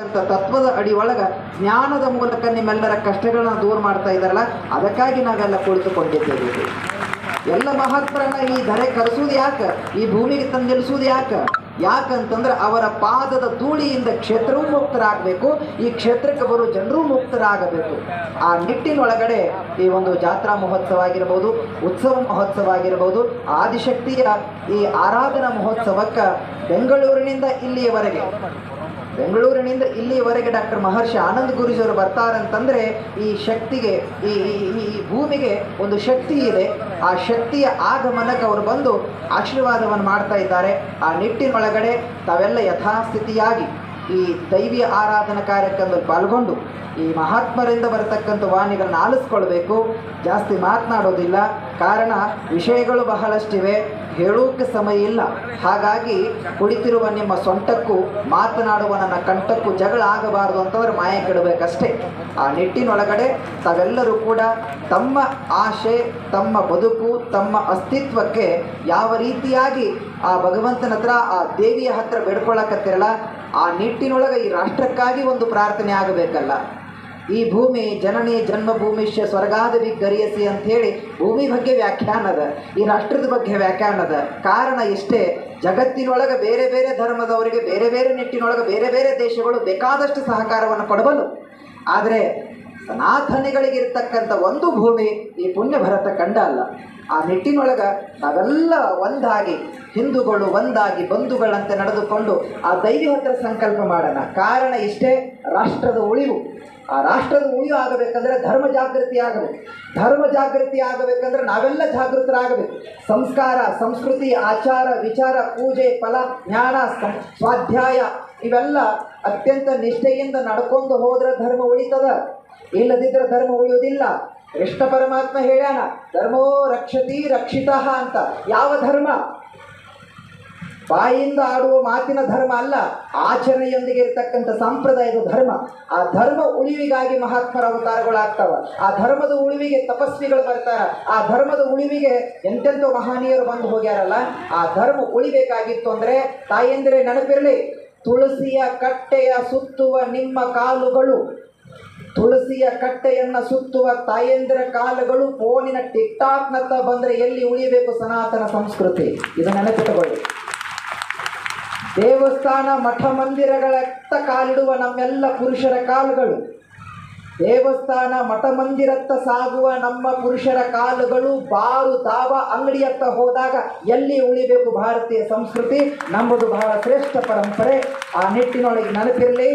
ತತ್ವದ ಅಡಿ ಒಳಗ ಜ್ಞಾನದ ಮೂಲಕ ನಿಮ್ಮೆಲ್ಲರ ಕಷ್ಟಗಳನ್ನ ದೂರ ಮಾಡ್ತಾ ಇದ್ದಾರಲ್ಲ, ಅದಕ್ಕಾಗಿ ನಾವೆಲ್ಲ ಕುಳಿತುಕೊಂಡಿದ್ದೇವೆ. ಎಲ್ಲ ಮಹಾತ್ಮರನ್ನ ಈ ಧರೆ ಕರೆಸುವುದು ಯಾಕೆ, ಈ ಭೂಮಿಗೆ ತಂದಿಳಿಸುವುದು ಯಾಕಂತಂದ್ರೆ ಅವರ ಪಾದದ ಧೂಳಿಯಿಂದ ಕ್ಷೇತ್ರವೂ ಮುಕ್ತರಾಗಬೇಕು, ಈ ಕ್ಷೇತ್ರಕ್ಕೆ ಬರುವ ಜನರೂ ಮುಕ್ತರಾಗಬೇಕು. ಆ ನಿಟ್ಟಿನೊಳಗಡೆ ಈ ಒಂದು ಜಾತ್ರಾ ಮಹೋತ್ಸವ ಆಗಿರ್ಬೋದು, ಉತ್ಸವ ಮಹೋತ್ಸವ ಆಗಿರ್ಬೋದು, ಆದಿಶಕ್ತಿಯ ಈ ಆರಾಧನಾ ಮಹೋತ್ಸವಕ್ಕೆ ಬೆಂಗಳೂರಿನಿಂದ ಇಲ್ಲಿಯವರೆಗೆ ಡಾಕ್ಟರ್ ಮಹರ್ಷಿ ಆನಂದ ಗುರೂಜಿಯವರು ಬರ್ತಾರಂತಂದ್ರೆ ಈ ಶಕ್ತಿಗೆ, ಈ ಭೂಮಿಗೆ ಒಂದು ಶಕ್ತಿ ಇದೆ. ಆ ಶಕ್ತಿಯ ಆಗಮನಕ್ಕೆ ಅವರು ಬಂದು ಆಶೀರ್ವಾದವನ್ನು ಮಾಡ್ತಾ ಇದ್ದಾರೆ. ಆ ನಿಟ್ಟಿನೊಳಗಡೆ ತಾವೆಲ್ಲ ಯಥಾಸ್ಥಿತಿಯಾಗಿ ಈ ದೈವಿಯ ಆರಾಧನಾ ಕಾರ್ಯಕ್ರಮದಲ್ಲಿ ಪಾಲ್ಗೊಂಡು ಈ ಮಹಾತ್ಮರಿಂದ ಬರತಕ್ಕಂಥ ವಾಣಿಗಳನ್ನು ಆಲಿಸ್ಕೊಳ್ಬೇಕು. ಜಾಸ್ತಿ ಮಾತನಾಡೋದಿಲ್ಲ, ಕಾರಣ ವಿಷಯಗಳು ಬಹಳಷ್ಟಿವೆ, ಹೇಳೋಕ್ಕೆ ಸಮಯ ಇಲ್ಲ. ಹಾಗಾಗಿ ಕುಳಿತಿರುವ ನಿಮ್ಮ ಸೊಂಟಕ್ಕೂ ಮಾತನಾಡುವ ನನ್ನ ಕಂಠಕ್ಕೂ ಜಗಳ ಆಗಬಾರ್ದು ಅಂತಂದ್ರೆ ಮಾಯ ಕೆಡಬೇಕಷ್ಟೇ. ಆ ನಿಟ್ಟಿನೊಳಗಡೆ ತಾವೆಲ್ಲರೂ ಕೂಡ ತಮ್ಮ ಆಶೆ, ತಮ್ಮ ಬದುಕು, ತಮ್ಮ ಅಸ್ತಿತ್ವಕ್ಕೆ ಯಾವ ರೀತಿಯಾಗಿ ಆ ಭಗವಂತನ ಹತ್ರ, ಆ ದೇವಿಯ ಹತ್ರ ಬೇಡ್ಕೊಳ್ಳಕತ್ತಿರಲ್ಲ, ಆ ನಿಟ್ಟಿನೊಳಗೆ ಈ ರಾಷ್ಟ್ರಕ್ಕಾಗಿ ಒಂದು ಪ್ರಾರ್ಥನೆ ಆಗಬೇಕಲ್ಲ. ಈ ಭೂಮಿ ಜನನಿ ಜನ್ಮಭೂಮಿಷ್ಯ ಸ್ವರ್ಗಾದವಿ ಗರಿಯಸಿ ಅಂಥೇಳಿ ಭೂಮಿ ಬಗ್ಗೆ ವ್ಯಾಖ್ಯಾನ ಅದ, ಈ ರಾಷ್ಟ್ರದ ಬಗ್ಗೆ ವ್ಯಾಖ್ಯಾನ ಅದ. ಕಾರಣ ಇಷ್ಟೇ, ಜಗತ್ತಿನೊಳಗೆ ಬೇರೆ ಬೇರೆ ಧರ್ಮದವರಿಗೆ ಬೇರೆ ಬೇರೆ ನಿಟ್ಟಿನೊಳಗೆ ಬೇರೆ ಬೇರೆ ದೇಶಗಳು ಬೇಕಾದಷ್ಟು ಸಹಕಾರವನ್ನು ಕೊಡಬಲ್ಲ. ಆದರೆ ಸನಾತನಿಗಳಿಗಿರ್ತಕ್ಕಂಥ ಒಂದು ಭೂಮಿ ಈ ಪುಣ್ಯ ಭರತ ಖಂಡ ಅಲ್ಲ. ಆ ನಿಟ್ಟಿನೊಳಗೆ ನಾವೆಲ್ಲ ಒಂದಾಗಿ, ಹಿಂದೂಗಳು ಒಂದಾಗಿ ಬಂಧುಗಳಂತೆ ನಡೆದುಕೊಂಡು ಆ ದೈವಿ ಹತ್ರ ಸಂಕಲ್ಪ ಮಾಡೋಣ. ಕಾರಣ ಇಷ್ಟೇ, ರಾಷ್ಟ್ರದ ಉಳಿವು. ಆ ರಾಷ್ಟ್ರದ ಉಳಿವು ಆಗಬೇಕಂದ್ರೆ ಧರ್ಮ ಜಾಗೃತಿ ಆಗಬೇಕು. ಧರ್ಮ ಜಾಗೃತಿ ಆಗಬೇಕಂದ್ರೆ ನಾವೆಲ್ಲ ಜಾಗೃತರಾಗಬೇಕು. ಸಂಸ್ಕಾರ, ಸಂಸ್ಕೃತಿ, ಆಚಾರ, ವಿಚಾರ, ಪೂಜೆ, ಫಲ, ಜ್ಞಾನ, ಸ್ವಾಧ್ಯಾಯ ಇವೆಲ್ಲ ಅತ್ಯಂತ ನಿಷ್ಠೆಯಿಂದ ನಡ್ಕೊಂಡು ಹೋದ್ರೆ ಧರ್ಮ ಉಳಿತದ, ಇಲ್ಲದಿದ್ದರೆ ಧರ್ಮ ಉಳಿಯುವುದಿಲ್ಲ. ಕೃಷ್ಣ ಪರಮಾತ್ಮ ಹೇಳ್ಯಾನ, ಧರ್ಮೋ ರಕ್ಷತಿ ರಕ್ಷಿತಃ ಅಂತ. ಯಾವ ಧರ್ಮ? ಬಾಯಿಂದ ಆಡುವ ಮಾತಿನ ಧರ್ಮ ಅಲ್ಲ, ಆಚರಣೆಯೊಂದಿಗೆ ಇರತಕ್ಕಂಥ ಸಂಪ್ರದಾಯದ ಧರ್ಮ. ಆ ಧರ್ಮ ಉಳಿವಿಗಾಗಿ ಮಹಾತ್ಮರ ಅವತಾರಗಳಾಗ್ತಾವ. ಆ ಧರ್ಮದ ಉಳಿವಿಗೆ ತಪಸ್ವಿಗಳು ಬರ್ತಾರ. ಆ ಧರ್ಮದ ಉಳಿವಿಗೆ ಎಂತೆಂಥ ಮಹನೀಯರು ಬಂದು ಹೋಗ್ಯಾರಲ್ಲ. ಆ ಧರ್ಮ ಉಳಿಬೇಕಾಗಿತ್ತು ಅಂದರೆ ತಾಯಂದಿರೇ ನೆನಪಿರಲಿ, ತುಳಸಿಯ ಕಟ್ಟೆಯ ಸುತ್ತುವ ನಿಮ್ಮ ಕಾಲುಗಳು, ತುಳಸಿಯ ಕಟ್ಟೆಯನ್ನು ಸುತ್ತುವ ತಾಯಂದಿರ ಕಾಲುಗಳು ಫೋನಿನ ಟಿಕ್ಟಾಕ್ನತ್ತ ಬಂದರೆ ಎಲ್ಲಿ ಉಳಿಯಬೇಕು ಸನಾತನ ಸಂಸ್ಕೃತಿ? ಇದು ನೆನಪಿಟ್ಟುಕೊಳ್ಳಿ. ದೇವಸ್ಥಾನ, ಮಠ ಮಂದಿರಗಳತ್ತ ಕಾಲಿಡುವ ನಮ್ಮೆಲ್ಲ ಪುರುಷರ ಕಾಲುಗಳು, ದೇವಸ್ಥಾನ, ಮಠ ಮಂದಿರತ್ತ ಸಾಗುವ ನಮ್ಮ ಪುರುಷರ ಕಾಲುಗಳು ಬಾರು ದಾವ ಅಂಗಡಿಯತ್ತ ಹೋದಾಗ ಎಲ್ಲಿ ಉಳಿಬೇಕು ಭಾರತೀಯ ಸಂಸ್ಕೃತಿ? ನಮ್ಮದು ಬಹಳ ಶ್ರೇಷ್ಠ ಪರಂಪರೆ. ಆ ನಿಟ್ಟಿನೊಳಗೆ ನೆನಪಿರಲಿ,